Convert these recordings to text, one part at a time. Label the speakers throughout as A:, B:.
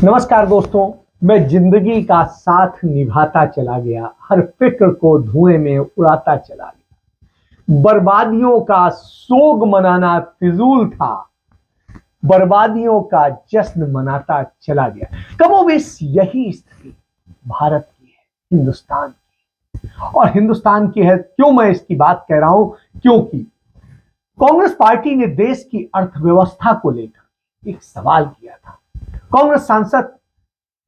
A: नमस्कार दोस्तों, मैं जिंदगी का साथ निभाता चला गया, हर फिक्र को धुएं में उड़ाता चला गया। बर्बादियों का सोग मनाना फिजूल था, बर्बादियों का जश्न मनाता चला गया। कमोबेश यही स्थिति भारत की है, हिंदुस्तान की। और हिंदुस्तान की है क्यों मैं इसकी बात कह रहा हूं? क्योंकि कांग्रेस पार्टी ने देश की अर्थव्यवस्था को लेकर एक सवाल किया था। कांग्रेस सांसद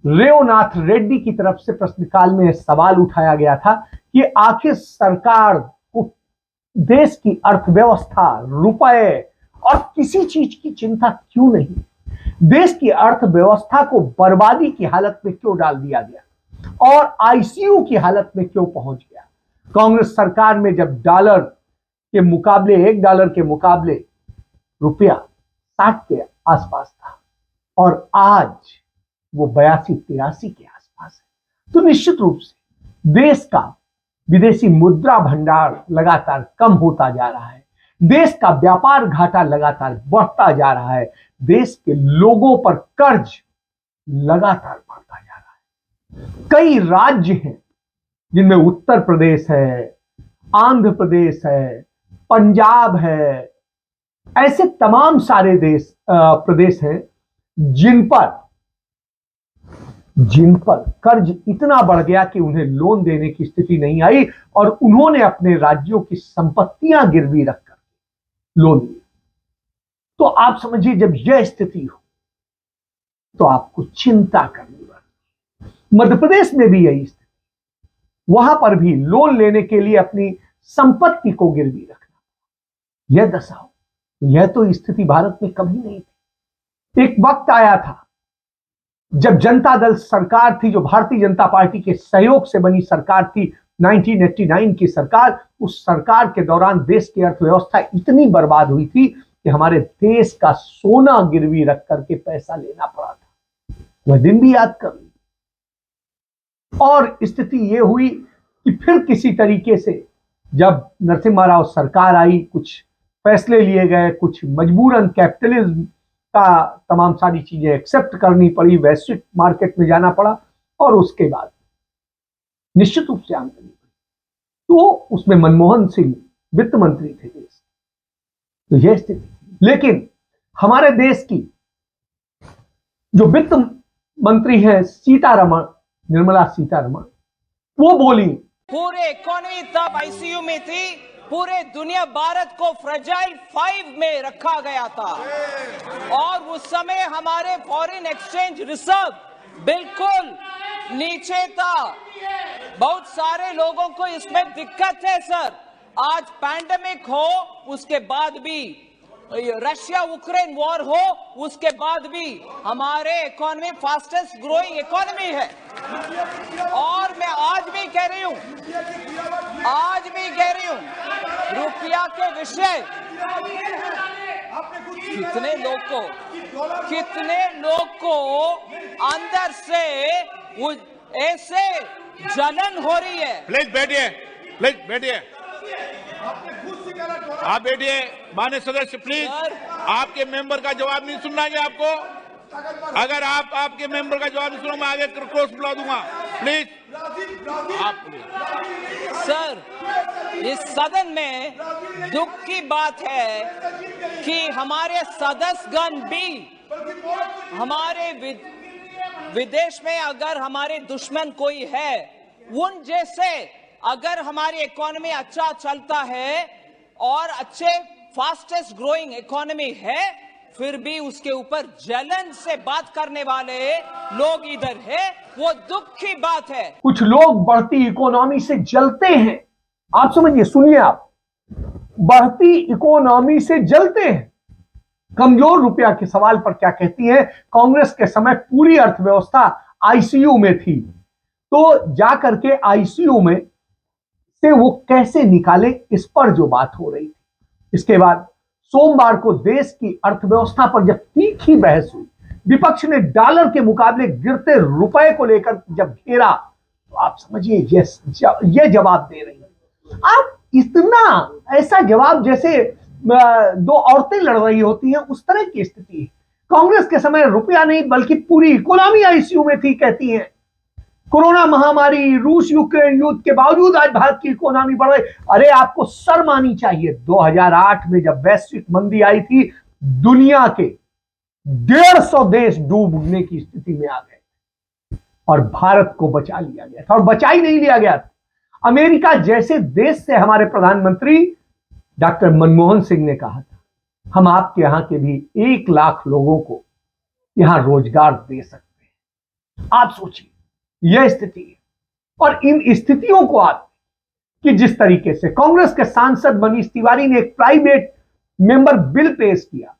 A: रेवनाथ रेड्डी की तरफ से प्रश्नकाल में सवाल उठाया गया था कि आखिर सरकार को देश की अर्थव्यवस्था, रुपए और किसी चीज की चिंता क्यों नहीं? देश की अर्थव्यवस्था को बर्बादी की हालत में क्यों डाल दिया गया और आईसीयू की हालत में क्यों पहुंच गया? कांग्रेस सरकार में जब डॉलर के मुकाबले, $1 के मुकाबले रुपया 60 के आसपास था और आज वो 82-83 के आसपास है, तो निश्चित रूप से देश का विदेशी मुद्रा भंडार लगातार कम होता जा रहा है, देश का व्यापार घाटा लगातार बढ़ता जा रहा है, देश के लोगों पर कर्ज लगातार बढ़ता जा रहा है। कई राज्य हैं जिनमें उत्तर प्रदेश है, आंध्र प्रदेश है, पंजाब है, ऐसे तमाम सारे प्रदेश हैं जिन पर कर्ज इतना बढ़ गया कि उन्हें लोन देने की स्थिति नहीं आई और उन्होंने अपने राज्यों की संपत्तियां गिरवी रखकर लोन लिए। तो आप समझिए, जब यह स्थिति हो तो आपको चिंता करनी पड़ती। मध्य प्रदेश में भी यही स्थिति, वहां पर भी लोन लेने के लिए अपनी संपत्ति को गिरवी रखना, यह दशा हो। यह तो स्थिति भारत में कभी नहीं थी। एक वक्त आया था जब जनता दल सरकार थी, जो भारतीय जनता पार्टी के सहयोग से बनी सरकार थी, 1989 की सरकार। उस सरकार के दौरान देश की अर्थव्यवस्था इतनी बर्बाद हुई थी कि हमारे देश का सोना गिरवी रख करके पैसा लेना पड़ा था। वह दिन भी याद कर ली। और स्थिति यह हुई कि फिर किसी तरीके से जब नरसिम्हा राव सरकार आई, कुछ फैसले लिए गए, कुछ मजबूरन कैपिटलिज्म का तमाम सारी चीजें एक्सेप्ट करनी पड़ी, वैश्विक मार्केट में जाना पड़ा और उसके बाद निश्चित रूप से आमदनी पड़ी। तो उसमें मनमोहन सिंह वित्त मंत्री थे देश, तो यह स्थिति। लेकिन हमारे देश की जो वित्त मंत्री है निर्मला सीतारमण, वो बोली,
B: पूरे इकोनॉमी तब आईसीयू में थी, पूरे दुनिया भारत को फ्रेजाइल 5 में रखा गया था और उस समय हमारे फॉरेन एक्सचेंज रिजर्व बिल्कुल नीचे था। बहुत सारे लोगों को इसमें दिक्कत है सर। आज पैंडेमिक हो, उसके बाद भी रशिया यूक्रेन वॉर हो, उसके बाद भी हमारे इकोनॉमी फास्टेस्ट ग्रोइंग इकोनॉमी है। और मैं आज भी कह रही हूं, रुपया के विषय कितने लोग को अंदर से ऐसे जलन हो रही है।
C: प्लीज बैठिए, आप बैठिए। माननीय सदस्य प्लीज, आपके मेंबर का जवाब नहीं सुनना है आपको। अगर आप आपके मेंबर का जवाब नहीं सुनो, मैं आगे क्रॉस बुला दूंगा। प्लीज आप
B: सर, इस सदन में दुख की बात है कि हमारे सदस्यगण भी हमारे विदेश में अगर हमारे दुश्मन कोई है, उन जैसे अगर हमारी इकोनॉमी अच्छा चलता है और अच्छे फास्टेस्ट ग्रोइंग इकोनॉमी है, फिर भी उसके ऊपर जलन से बात करने वाले लोग इधर है, वो दुख की बात है।
A: कुछ लोग बढ़ती इकोनॉमी से जलते हैं। आप समझिए, सुनिए आप, बढ़ती इकोनॉमी से जलते हैं। कमजोर रुपया के सवाल पर क्या कहती है? कांग्रेस के समय पूरी अर्थव्यवस्था आईसीयू में थी, तो जाकर के आईसीयू में से वो कैसे निकाले, इस पर जो बात हो रही थी। इसके बाद सोमवार को देश की अर्थव्यवस्था पर जब तीखी बहस हुई, विपक्ष ने डॉलर के मुकाबले गिरते रुपए को लेकर जब घेरा, तो आप समझिए ये जवाब दे रही है। आप इतना ऐसा जवाब जैसे दो औरतें लड़ रही होती हैं, उस तरह की स्थिति है। कांग्रेस के समय रुपया नहीं बल्कि पूरी इकोनॉमी आईसीयू में थी, कहती है। कोरोना महामारी, रूस यूक्रेन युद्ध के बावजूद आज भारत की इकोनॉमी बढ़ गई। अरे आपको शर्म आनी चाहिए। 2008 में जब वैश्विक मंदी आई थी, दुनिया के 150 देश डूबने की स्थिति में आ गए और भारत को बचा लिया गया था, और बचा ही नहीं लिया गया था। अमेरिका जैसे देश से हमारे प्रधानमंत्री डॉक्टर मनमोहन सिंह ने कहा था, हम आपके यहां के भी 1 लाख लोगों को यहां रोजगार दे सकते हैं। आप सोचिए, यह स्थिति है। और इन स्थितियों को आप कि जिस तरीके से कांग्रेस के सांसद मनीष तिवारी ने एक प्राइवेट मेंबर बिल पेश किया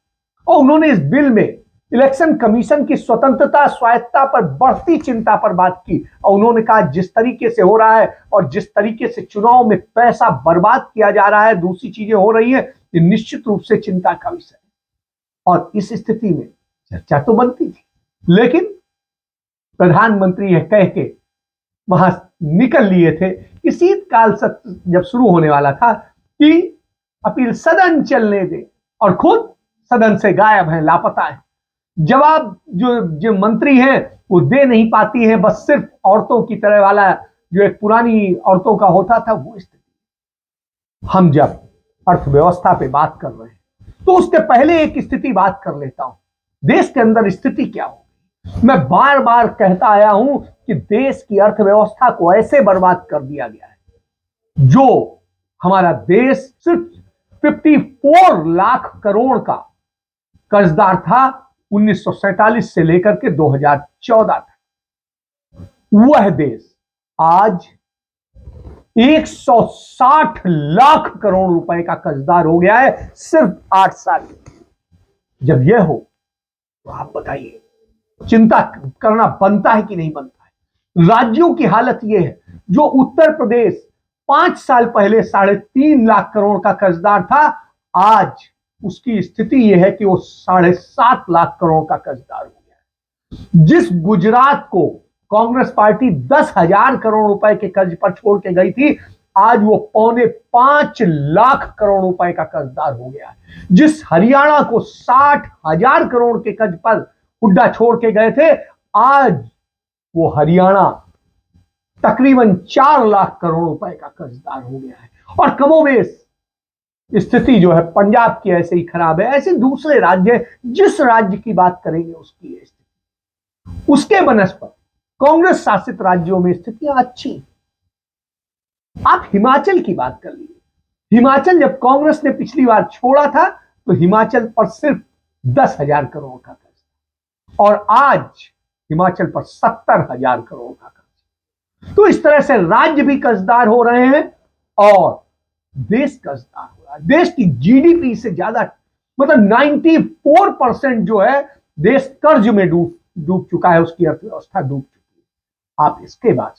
A: और उन्होंने इस बिल में इलेक्शन कमीशन की स्वतंत्रता, स्वायत्तता पर बढ़ती चिंता पर बात की, और उन्होंने कहा जिस तरीके से हो रहा है और जिस तरीके से चुनाव में पैसा बर्बाद किया जा रहा है, दूसरी चीजें हो रही है, ये निश्चित रूप से चिंता का विषय है। और इस स्थिति में चर्चा तो बनती थी, लेकिन प्रधानमंत्री यह कह के वहां निकल लिए थे कि शीतकाल सत्र जब शुरू होने वाला था कि अपील सदन चलने दे, और खुद सदन से गायब है, लापता है। जवाब जो मंत्री हैं वो दे नहीं पाती हैं, बस सिर्फ औरतों की तरह वाला जो एक पुरानी औरतों का होता था वो स्थिति। हम जब अर्थव्यवस्था पे बात कर रहे हैं तो उसके पहले एक स्थिति बात कर लेता हूं, देश के अंदर स्थिति क्या हो। मैं बार बार कहता आया हूं कि देश की अर्थव्यवस्था को ऐसे बर्बाद कर दिया गया है। जो हमारा देश सिर्फ 54 लाख करोड़ का कर्जदार था 1947 से लेकर के 2014 तक, वह देश आज 160 लाख करोड़ रुपए का कर्जदार हो गया है सिर्फ 8 साल में। जब यह हो तो आप बताइए, चिंता करना बनता है कि नहीं बनता है। राज्यों की हालत यह है, जो उत्तर प्रदेश 5 साल पहले 3.5 लाख करोड़ का कर्जदार था, आज उसकी स्थिति यह है कि वो 7.5 लाख करोड़ का कर्जदार हो गया है। जिस गुजरात को कांग्रेस पार्टी 10,000 करोड़ रुपए के कर्ज पर छोड़ के गई थी, आज वो 4.5 लाख करोड़ रुपए का कर्जदार हो गया है। जिस हरियाणा को 60,000 करोड़ के कर्ज पर हुड्डा छोड़ के गए थे, आज वो हरियाणा तकरीबन 4 लाख करोड़ रुपए का कर्जदार हो गया है। और कमोबेश स्थिति जो है पंजाब की ऐसे ही खराब है। ऐसे दूसरे राज्य, जिस राज्य की बात करेंगे उसकी है स्थिति। उसके बनस्पत कांग्रेस शासित राज्यों में स्थितियां अच्छी। आप हिमाचल की बात कर लीजिए। हिमाचल जब कांग्रेस ने पिछली बार छोड़ा था तो हिमाचल पर सिर्फ 10,000 करोड़ का कर्ज, और आज हिमाचल पर 70,000 करोड़ का कर्ज। तो इस तरह से राज्य भी कर्जदार हो रहे हैं और देश कर्जदार हो रहा है। देश की जीडीपी से ज्यादा, मतलब 94% जो है देश कर्ज में डूब चुका है, उसकी अर्थव्यवस्था डूब चुकी है। आप इसके बाद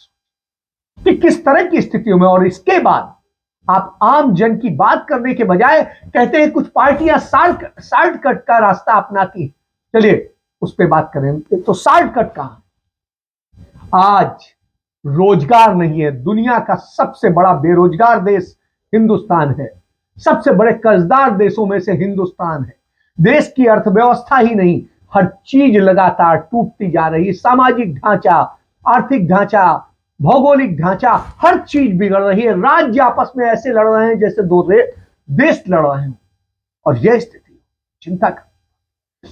A: कि किस तरह की स्थितियों में, और इसके बाद आप आम जन की बात करने के बजाय कहते हैं कुछ पार्टियां शॉर्टकट का रास्ता अपनाती। चलिए उस पर बात करें। तो शॉर्टकट कहां? आज रोजगार नहीं है। दुनिया का सबसे बड़ा बेरोजगार देश हिंदुस्तान है। सबसे बड़े कर्जदार देशों में से हिंदुस्तान है। देश की अर्थव्यवस्था ही नहीं, हर चीज लगातार टूटती जा रही है। सामाजिक ढांचा, आर्थिक ढांचा, भौगोलिक ढांचा, हर चीज बिगड़ रही है। राज्य आपस में ऐसे लड़ रहे हैं जैसे दो देश लड़ रहे हैं, और यह स्थिति चिंता का।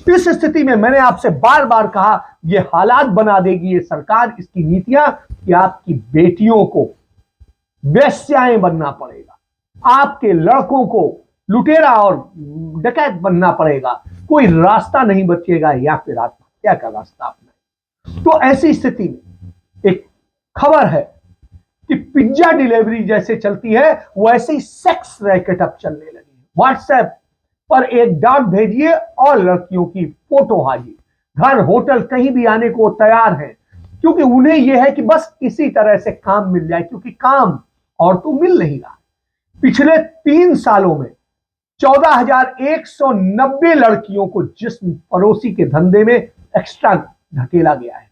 A: इस स्थिति में मैंने आपसे बार बार कहा, यह हालात बना देगी ये सरकार, इसकी नीतियां, कि आपकी बेटियों को वेश्याएं बनना पड़ेगा, आपके लड़कों को लुटेरा और डकैत बनना पड़ेगा, कोई रास्ता नहीं बचेगा, या फिर आत्महत्या का रास्ता अपनाए। तो ऐसी स्थिति में एक खबर है कि पिज्जा डिलीवरी जैसे चलती है वैसे ही सेक्स रैकेट अब चलने लगी है। व्हाट्सएप पर एक डाक भेजिए और लड़कियों की फोटो हाजिर। घर, होटल, कहीं भी आने को तैयार है, क्योंकि उन्हें यह है कि बस किसी तरह से काम मिल जाए, क्योंकि काम और तो मिल नहीं रहा। पिछले 3 सालों में 14,190 लड़कियों को जिस्म परोसी के धंधे में एक्स्ट्रा धकेला गया है।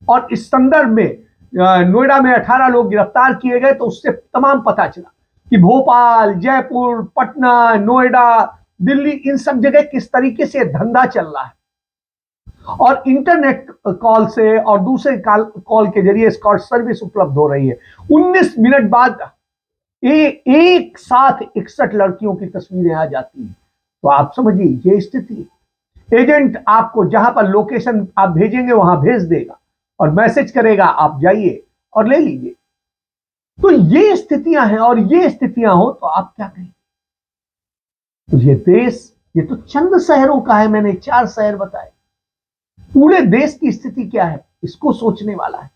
A: और इस संदर्भ में नोएडा में 18 लोग गिरफ्तार किए गए। तो उससे तमाम पता चला कि भोपाल, जयपुर, पटना, नोएडा, दिल्ली, इन सब जगह किस तरीके से धंधा चल रहा है। और इंटरनेट कॉल से और दूसरे कॉल के जरिए स्कॉट सर्विस उपलब्ध हो रही है। 19 मिनट बाद एक साथ 61 लड़कियों की तस्वीरें आ जाती हैं। तो आप समझिए ये स्थिति। एजेंट आपको जहां पर लोकेशन आप भेजेंगे वहां भेज देगा और मैसेज करेगा, आप जाइए और ले लीजिए। तो ये स्थितियां हैं, और ये स्थितियां हो तो आप क्या कहें? तो ये देश, ये तो चंद शहरों का है, मैंने 4 शहर बताए। पूरे देश की स्थिति क्या है इसको सोचने वाला है।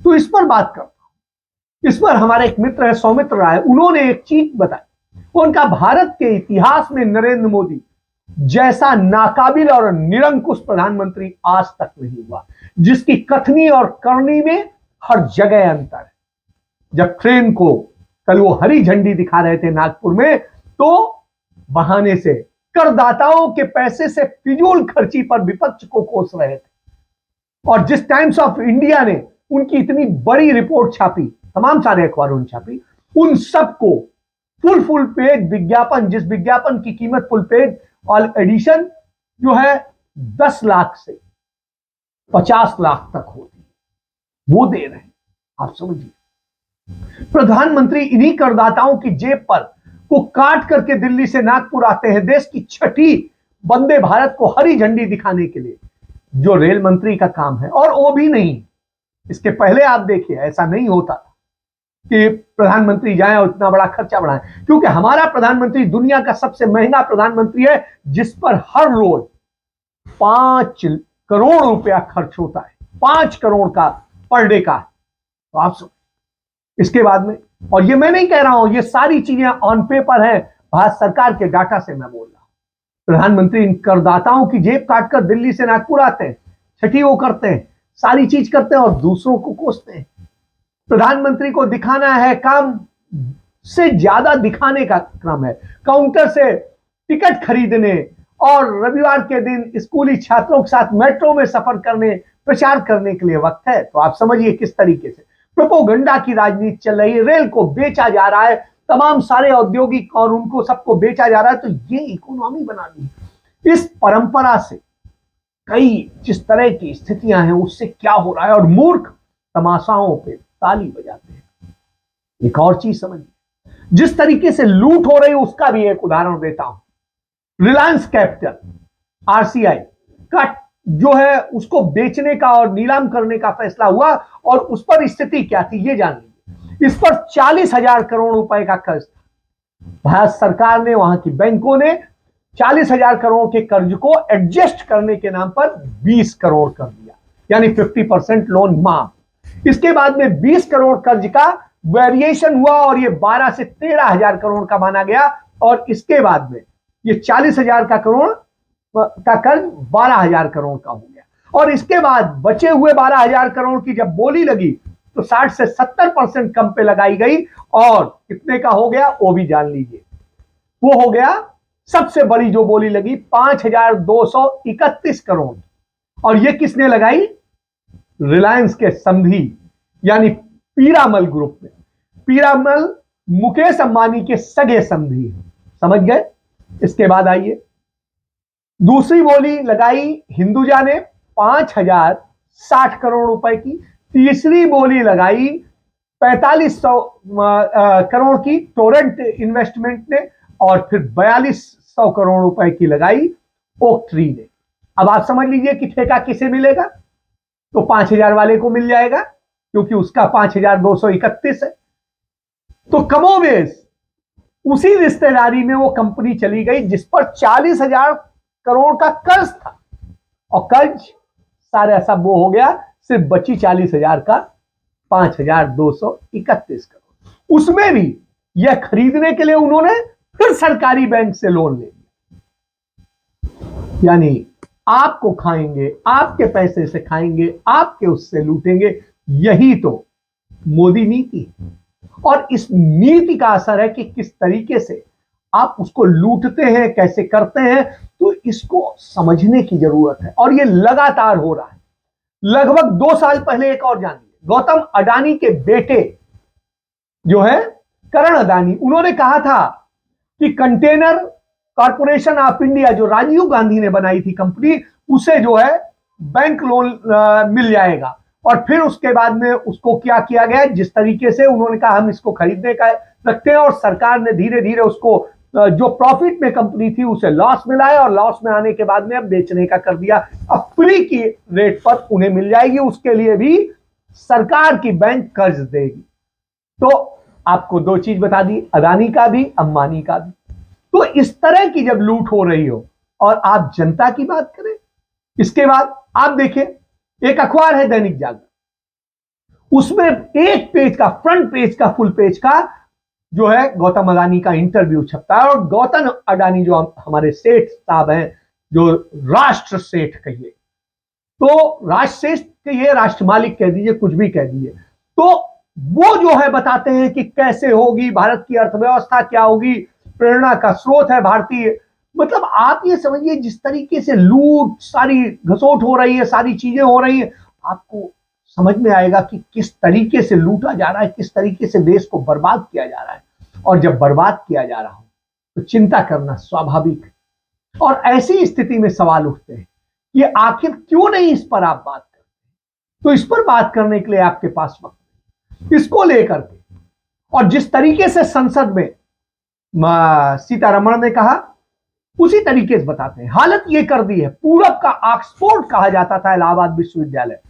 A: तो इस पर बात करता हूं। इस पर हमारे एक मित्र है सौमित्र राय, उन्होंने एक चीज बताई। उनका भारत के इतिहास में नरेंद्र मोदी जैसा नाकाबिल और निरंकुश प्रधानमंत्री आज तक नहीं हुआ, जिसकी कथनी और करनी में हर जगह अंतर है। जब ट्रेन को कल वो हरी झंडी दिखा रहे थे नागपुर में, तो बहाने से करदाताओं के पैसे से फिजूल खर्ची पर विपक्ष को कोस रहे थे। और जिस टाइम्स ऑफ इंडिया ने उनकी इतनी बड़ी रिपोर्ट छापी, तमाम सारे अखबारों ने छापी, उन सबको फुल पेज विज्ञापन, जिस विज्ञापन की कीमत फुल पेज ऑल एडिशन जो है 10 लाख से 50 लाख तक होती है, वो दे रहे हैं। आप समझिए, प्रधानमंत्री इन्हीं करदाताओं की जेब पर को काट करके दिल्ली से नागपुर आते हैं देश की 6ठी वंदे भारत को हरी झंडी दिखाने के लिए, जो रेल मंत्री का काम है। और वो भी नहीं, इसके पहले आप देखिए ऐसा नहीं होता था कि प्रधानमंत्री जाए और इतना बड़ा खर्चा बढ़ाए, क्योंकि हमारा प्रधानमंत्री दुनिया का सबसे महंगा प्रधानमंत्री है, जिस पर हर रोज 5 करोड़ रुपया खर्च होता है। 5 करोड़ का पर डे का। तो आप इसके बाद में, और ये मैं नहीं कह रहा हूं, ये सारी चीजें ऑन पेपर है, भारत सरकार के डाटा से मैं बोल रहा हूं। प्रधानमंत्री इन करदाताओं की जेब काटकर दिल्ली से नागपुर आते हैं, 6ठी वो करते हैं, सारी चीज करते हैं और दूसरों को कोसते हैं। प्रधानमंत्री को दिखाना है, काम से ज्यादा दिखाने का क्रम है। काउंटर से टिकट खरीदने और रविवार के दिन स्कूली छात्रों के साथ मेट्रो में सफर करने, प्रचार करने के लिए वक्त है। तो आप समझिए किस तरीके से प्रोपोगंडा की राजनीति चल रही है। रेल को बेचा जा रहा है, तमाम सारे औद्योगिक और उनको सबको बेचा जा रहा है। तो ये इकोनॉमी बना दी। इस परंपरा से कई जिस तरह की स्थितियां हैं, उससे क्या हो रहा है, और मूर्ख तमाशाओं पे ताली बजाते हैं। एक और चीज समझिए, जिस तरीके से लूट हो रही है उसका भी एक उदाहरण देता हूं। रिलायंस कैपिटल RCI का जो है उसको बेचने का और नीलाम करने का फैसला हुआ, और उस पर स्थिति क्या थी ये जान लीजिए। इस पर 40,000 करोड़ रुपए का कर्ज था। भारत सरकार ने, वहां की बैंकों ने 40,000 करोड़ के कर्ज को एडजस्ट करने के नाम पर 20 करोड़ कर दिया, यानी 50% लोन माफ। इसके बाद में 20 करोड़ कर्ज का वेरिएशन हुआ और ये 12 से 13,000 करोड़ का माना गया, और इसके बाद में ये 40,000 का कर्ज 12,000 करोड़ का हो गया। और इसके बाद बचे हुए 12,000 करोड़ की जब बोली लगी तो 60 से 70% कम पे लगाई गई, और कितने का हो गया वो भी जान लीजिए। वो हो गया सबसे बड़ी जो बोली लगी 5,231 करोड़। और ये किसने लगाई? रिलायंस के संधि यानी पीरामल ग्रुप में। पीरामल मुकेश अंबानी के सगे संधि है, समझ गए। इसके बाद आइए, दूसरी बोली लगाई हिंदुजा ने 5,060 करोड़ रुपए की। तीसरी बोली लगाई 4,500 करोड़ की टोरेंट इन्वेस्टमेंट ने, और फिर 4,200 करोड़ रुपए की लगाई ओक ट्री ने। अब आप समझ लीजिए कि ठेका किसे मिलेगा? तो 5,000 वाले को मिल जाएगा, क्योंकि उसका 5,231 है। तो कमोबेश उसी रिश्तेदारी में वो कंपनी चली गई जिस पर 40,000 करोड़ का कर्ज था, और कर्ज सारा सब वो हो गया, सिर्फ बची 40,000 का 5,231 करोड़। उसमें भी यह खरीदने के लिए उन्होंने फिर सरकारी बैंक से लोन ले लिया। यानी आपको खाएंगे, आपके पैसे से खाएंगे, आपके उससे लूटेंगे। यही तो मोदी नीति है। और इस नीति का असर है कि किस तरीके से आप उसको लूटते हैं, कैसे करते हैं। तो इसको समझने की जरूरत है, और ये लगातार हो रहा है। लगभग 2 साल पहले एक और जानिए, गौतम अडानी के बेटे जो है करण अडानी, उन्होंने कहा था कि कंटेनर कॉर्पोरेशन ऑफ इंडिया जो राजीव गांधी ने बनाई थी कंपनी, उसे जो है बैंक लोन मिल जाएगा। और फिर उसके बाद में उसको क्या किया गया, जिस तरीके से उन्होंने कहा हम इसको खरीदने का रखते हैं, और सरकार ने धीरे धीरे उसको जो प्रॉफिट में कंपनी थी उसे लॉस में लाया, और लॉस में आने के बाद में अब बेचने का कर दिया। अब फ्री की रेट पर उन्हें मिल जाएगी, उसके लिए भी सरकार की बैंक कर्ज देगी। तो आपको दो चीज बता दी, अदानी का भी, अंबानी का भी। तो इस तरह की जब लूट हो रही हो और आप जनता की बात करें, इसके बाद आप देखें एक अखबार है दैनिक जागरण, उसमें एक पेज का, फ्रंट पेज का, फुल पेज का जो है गौतम अडानी का इंटरव्यू छपता है। और गौतम अडानी जो हमारे सेठ साहब हैं, जो राष्ट्र सेठ कहिए, तो राष्ट्र सेठ कहिए, राष्ट्र मालिक कह दीजिए, कुछ भी कह दीजिए, तो वो जो है बताते हैं कि कैसे होगी भारत की अर्थव्यवस्था, क्या होगी, प्रेरणा का स्रोत है भारतीय। मतलब आप ये समझिए जिस तरीके से लूट, सारी घसोट हो रही है, सारी चीजें हो रही है, आपको समझ में आएगा कि किस तरीके से लूटा जा रहा है, किस तरीके से देश को बर्बाद किया जा रहा है। और जब बर्बाद किया जा रहा हो तो चिंता करना स्वाभाविक है। और ऐसी स्थिति में सवाल उठते हैं कि आखिर क्यों नहीं इस पर आप बात करते। तो इस पर बात करने के लिए आपके पास वक्त है। इसको लेकर के, और जिस तरीके से संसद में सीतारमण ने कहा, उसी तरीके से बताते हैं। हालत यह कर दी है, पूरब का ऑक्सफोर्ड कहा जाता था इलाहाबाद विश्वविद्यालय,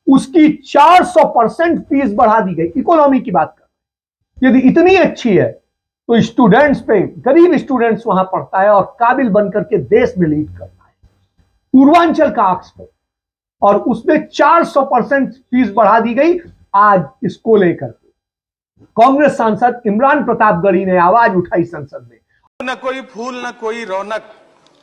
A: उसकी 400% फीस बढ़ा दी गई। इकोनॉमी की बात कर, यदि इतनी अच्छी है तो स्टूडेंट्स पे, गरीब स्टूडेंट्स वहां पढ़ता है और काबिल बनकर के देश में लीड करता है। पूर्वांचल का ऑक्सफोर्ड, और उसमें 400% फीस बढ़ा दी गई। आज इसको लेकर कांग्रेस सांसद इमरान प्रतापगढ़ी ने आवाज उठाई संसद में।
D: न कोई फूल न कोई रौनक,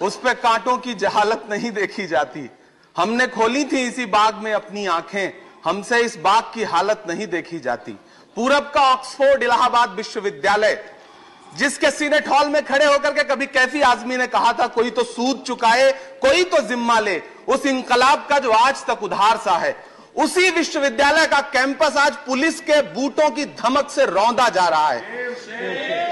D: उस पे कांटों की जहालत नहीं देखी जाती। हमने खोली थी इसी बाग में अपनी आंखें, हमसे इस बाग की हालत नहीं देखी जाती। पूरब का ऑक्सफोर्ड इलाहाबाद विश्वविद्यालय, जिसके सीनेट हॉल में खड़े होकर के कभी कैफी आजमी ने कहा था कोई तो सूद चुकाए, कोई तो जिम्मा ले, उस इंकलाब का जो आज तक उधार सा है, उसी विश्वविद्यालय का कैंपस आज पुलिस के बूटों की धमक से रौंदा जा रहा है।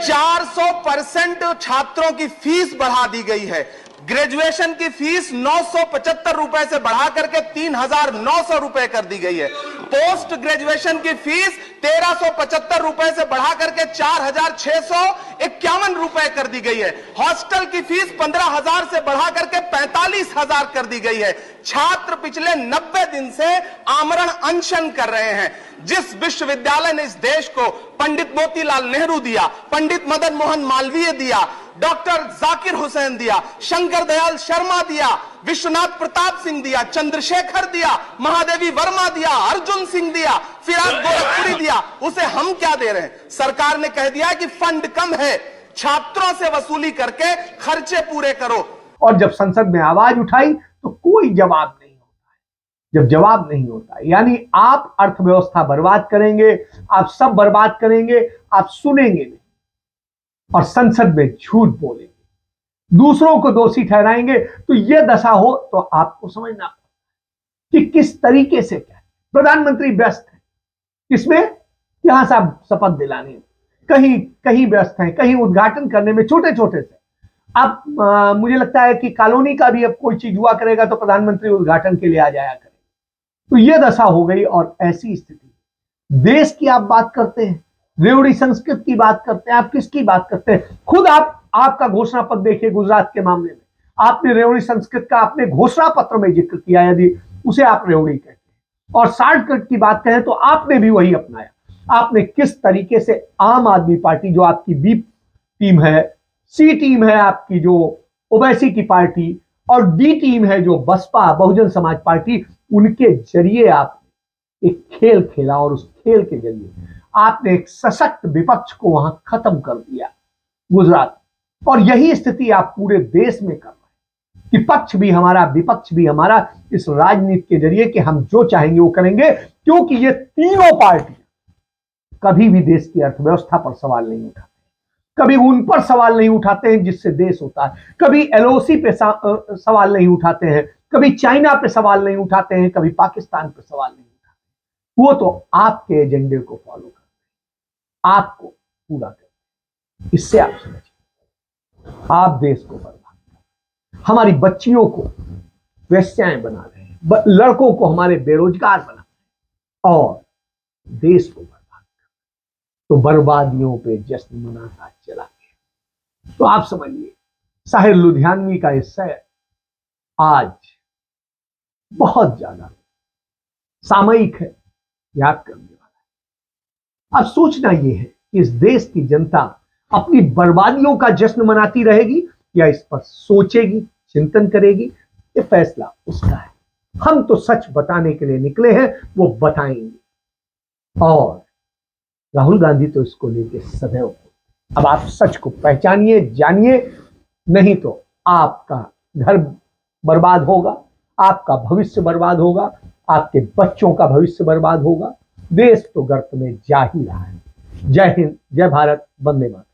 D: 400% छात्रों की फीस बढ़ा दी गई है। ग्रेजुएशन की फीस 975 रुपए से बढ़ा करके 3,900 रुपए कर दी गई है। पोस्ट ग्रेजुएशन की फीस 1,375 रुपए से बढ़ा करके 4,651 रुपए कर दी गई है। हॉस्टल की फीस 15,000 से बढ़ा करके 45,000 कर दी गई है। छात्र पिछले 90 दिन से आमरण अनशन कर रहे हैं। जिस विश्वविद्यालय ने इस देश को पंडित मोतीलाल नेहरू दिया, पंडित मदन मोहन मालवीय दिया, डॉक्टर जाकिर हुसैन दिया, शंकर दयाल शर्मा दिया, विश्वनाथ प्रताप सिंह दिया, चंद्रशेखर दिया, महादेवी वर्मा दिया, अर्जुन सिंह दिया, फिराक गोरखपुरी दिया, उसे हम क्या दे रहे हैं? सरकार ने कह दिया कि फंड कम है, छात्रों से वसूली करके खर्चे पूरे करो।
A: और जब संसद में आवाज उठाई तो कोई जवाब नहीं होता है। जब जवाब नहीं होता है, यानी आप अर्थव्यवस्था बर्बाद करेंगे, आप सब बर्बाद करेंगे, आप सुनेंगे नहीं, और संसद में झूठ बोलेंगे, दूसरों को दोषी ठहराएंगे। तो यह दशा हो तो आपको समझना कि किस तरीके से क्या है। प्रधानमंत्री व्यस्त है इसमें, यहां से शपथ दिलाने में, कहीं कहीं व्यस्त हैं, कहीं उद्घाटन करने में, छोटे छोटे से। अब मुझे लगता है कि कॉलोनी का भी अब कोई चीज हुआ करेगा तो प्रधानमंत्री उद्घाटन के लिए आ जाया करेगा। तो यह दशा हो गई। और ऐसी स्थिति, देश की आप बात करते हैं, रेवड़ी संस्कृत की बात करते हैं, आप किसकी बात करते हैं? खुद आपका घोषणा पत्र देखिए, गुजरात के मामले में आपने रेवड़ी संस्कृत का अपने घोषणा पत्र में जिक्र किया, यदि उसे आप रेवड़ी कहते हैं। और शॉर्टकट की बात कहें तो आपने भी वही अपनाया। आपने किस तरीके से आम आदमी पार्टी, जो आपकी बी टीम है, सी टीम है आपकी जो ओवैसी की पार्टी, और डी टीम है जो बसपा बहुजन समाज पार्टी, उनके जरिए आपने एक खेल खेला। और उस खेल के जरिए आपने एक सशक्त विपक्ष को वहां खत्म कर दिया गुजरात। और यही स्थिति आप पूरे देश में कर रहे हैं कि पक्ष भी हमारा, विपक्ष भी हमारा, इस राजनीति के जरिए कि हम जो चाहेंगे वो करेंगे। क्योंकि ये तीनों पार्टी कभी भी देश की अर्थव्यवस्था पर सवाल नहीं उठाते, कभी उन पर सवाल नहीं उठाते हैं जिससे देश होता है, कभी एलओसी पे सवाल नहीं उठाते हैं, कभी चाइना पे सवाल नहीं उठाते हैं, कभी पाकिस्तान पे सवाल नहीं उठाते। वो तो आपके एजेंडे को फॉलो करते हैं, आपको पूरा करते हैं। इससे आप समझिए, आप देश को बर्बाद कर, हमारी बच्चियों को वेश्याएं बना रहे हैं, लड़कों को हमारे बेरोजगार बनाना है और देश को बर्बाद करना। तो बर्बादियों पे जश्न मनाता चला गया। तो आप समझिए साहिर लुधियानवी का ये शेर आज बहुत ज्यादा सामयिक है, याद करने वाला है। अब सोचना यह है कि इस देश की जनता अपनी बर्बादियों का जश्न मनाती रहेगी या इस पर सोचेगी, चिंतन करेगी, ये फैसला उसका है। हम तो सच बताने के लिए निकले हैं, वो बताएंगे और राहुल गांधी तो इसको लेके सदैव। अब आप सच को पहचानिए, जानिए, नहीं तो आपका घर बर्बाद होगा, आपका भविष्य बर्बाद होगा, आपके बच्चों का भविष्य बर्बाद होगा। देश तो गर्त में जा ही रहा है। जय हिंद, जय भारत, वंदे मातरम।